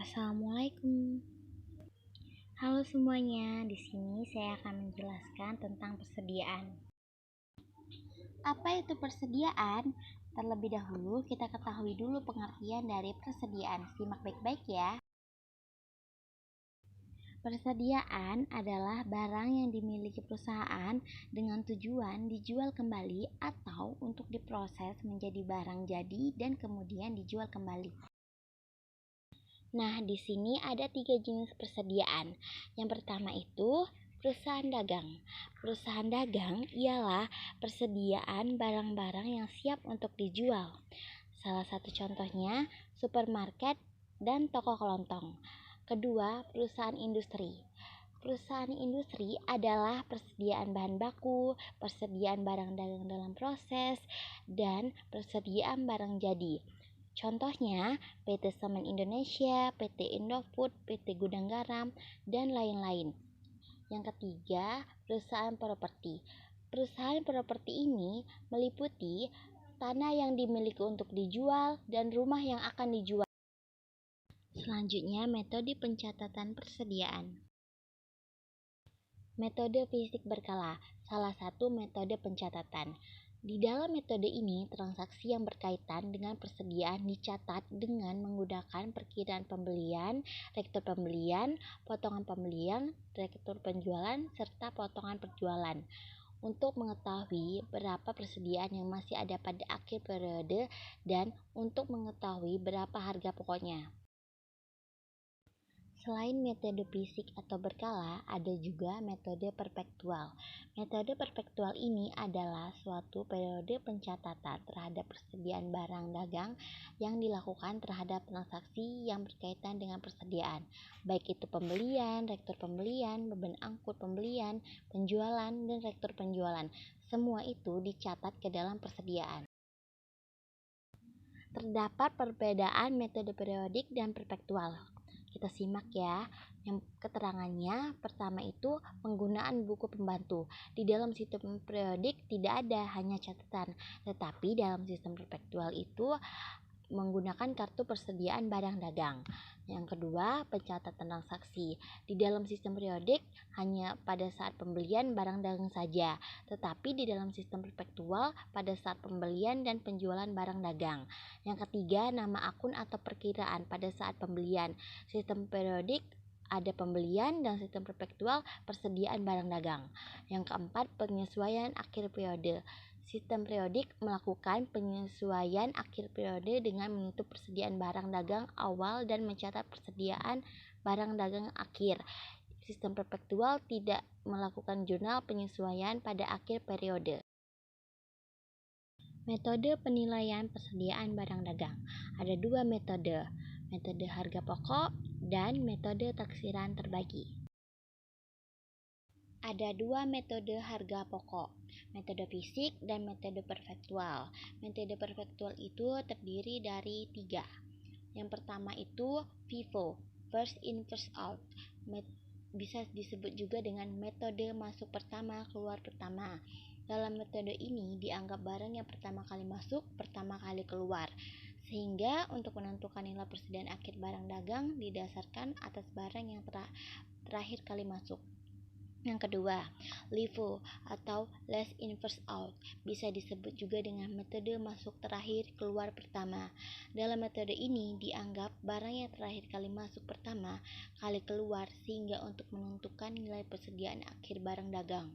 Assalamualaikum. Halo semuanya, di sini saya akan menjelaskan tentang persediaan. Apa itu persediaan? Terlebih dahulu kita ketahui dulu pengertian dari persediaan. Simak baik-baik ya. Persediaan adalah barang yang dimiliki perusahaan dengan tujuan dijual kembali atau untuk diproses menjadi barang jadi dan kemudian dijual kembali. Nah, di sini ada 3 jenis persediaan. Yang pertama itu perusahaan dagang. Perusahaan dagang ialah persediaan barang-barang yang siap untuk dijual. Salah satu contohnya supermarket dan toko kelontong. Kedua, perusahaan industri. Perusahaan industri adalah persediaan bahan baku, persediaan barang dagang dalam proses, dan persediaan barang jadi. Contohnya PT Semen Indonesia, PT Indofood, PT Gudang Garam, dan lain-lain. Yang ketiga, perusahaan properti. Perusahaan properti ini meliputi tanah yang dimiliki untuk dijual dan rumah yang akan dijual. Selanjutnya, metode pencatatan persediaan. Metode fisik berkala, salah satu metode pencatatan. Di dalam metode ini, transaksi yang berkaitan dengan persediaan dicatat dengan menggunakan perkiraan pembelian, rektur pembelian, potongan pembelian, rektur penjualan, serta potongan penjualan. Untuk mengetahui berapa persediaan yang masih ada pada akhir periode dan untuk mengetahui berapa harga pokoknya. Selain metode fisik atau berkala, ada juga metode perpektual. Metode perpektual ini adalah suatu periode pencatatan terhadap persediaan barang dagang yang dilakukan terhadap transaksi yang berkaitan dengan persediaan, baik itu pembelian, rektur pembelian, beban angkut pembelian, penjualan, dan rektur penjualan. Semua itu dicatat ke dalam persediaan. Terdapat perbedaan metode periodik dan perpektual. Kita simak ya. Yang keterangannya pertama itu penggunaan buku pembantu. Di dalam sistem periodik tidak ada hanya catatan, tetapi dalam sistem perpektual itu menggunakan kartu persediaan barang dagang. Yang kedua, pencatatan transaksi. Di dalam sistem periodik hanya pada saat pembelian barang dagang saja, tetapi di dalam sistem perpektual pada saat pembelian dan penjualan barang dagang. Yang ketiga, nama akun atau perkiraan pada saat pembelian. Sistem periodik ada pembelian dan sistem perpektual persediaan barang dagang. Yang keempat, penyesuaian akhir periode. Sistem periodik melakukan penyesuaian akhir periode dengan menutup persediaan barang dagang awal dan mencatat persediaan barang dagang akhir. Sistem perpektual tidak melakukan jurnal penyesuaian pada akhir periode. Metode penilaian persediaan barang dagang. Ada 2 metode, metode harga pokok dan metode taksiran terbagi. Ada 2 metode harga pokok, metode fisik dan metode perpektual. Metode perpektual itu terdiri dari 3. Yang pertama itu FIFO, first in first out. Bisa disebut juga dengan metode masuk pertama, keluar pertama. Dalam metode ini dianggap barang yang pertama kali masuk, pertama kali keluar. Sehingga untuk menentukan nilai persediaan akhir barang dagang didasarkan atas barang yang terakhir kali masuk. Yang kedua, LIFO atau last in first out, bisa disebut juga dengan metode masuk terakhir keluar pertama. Dalam metode ini dianggap barang yang terakhir kali masuk pertama kali keluar sehingga untuk menentukan nilai persediaan akhir barang dagang.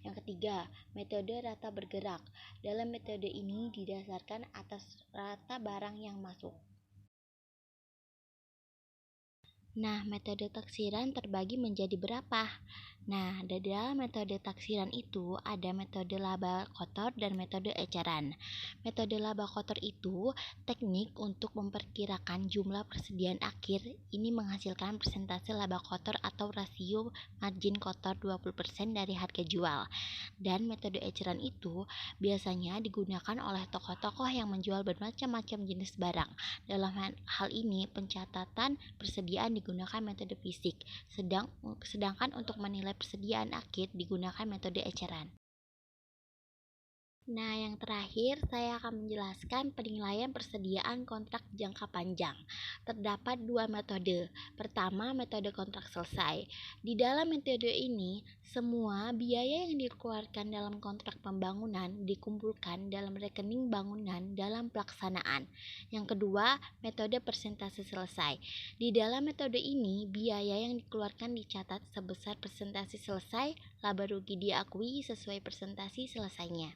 Yang ketiga, metode rata bergerak. Dalam metode ini didasarkan atas rata barang yang masuk. Nah, metode taksiran terbagi menjadi berapa? Nah, di dalam metode taksiran itu ada metode laba kotor dan metode eceran. Metode laba kotor itu teknik untuk memperkirakan jumlah persediaan akhir. Ini menghasilkan persentase laba kotor atau rasio margin kotor 20% dari harga jual. Dan metode eceran itu biasanya digunakan oleh tokoh-tokoh yang menjual bermacam-macam jenis barang. Dalam hal ini, pencatatan persediaan digunakan metode fisik, sedangkan untuk menilai persediaan akhir digunakan metode eceran. Nah, yang terakhir, saya akan menjelaskan penilaian persediaan kontrak jangka panjang. Terdapat dua metode. Pertama, metode kontrak selesai. Di dalam metode ini, semua biaya yang dikeluarkan dalam kontrak pembangunan dikumpulkan dalam rekening bangunan dalam pelaksanaan. Yang kedua, metode persentase selesai. Di dalam metode ini, biaya yang dikeluarkan dicatat sebesar persentase selesai, laba rugi diakui sesuai persentase selesainya.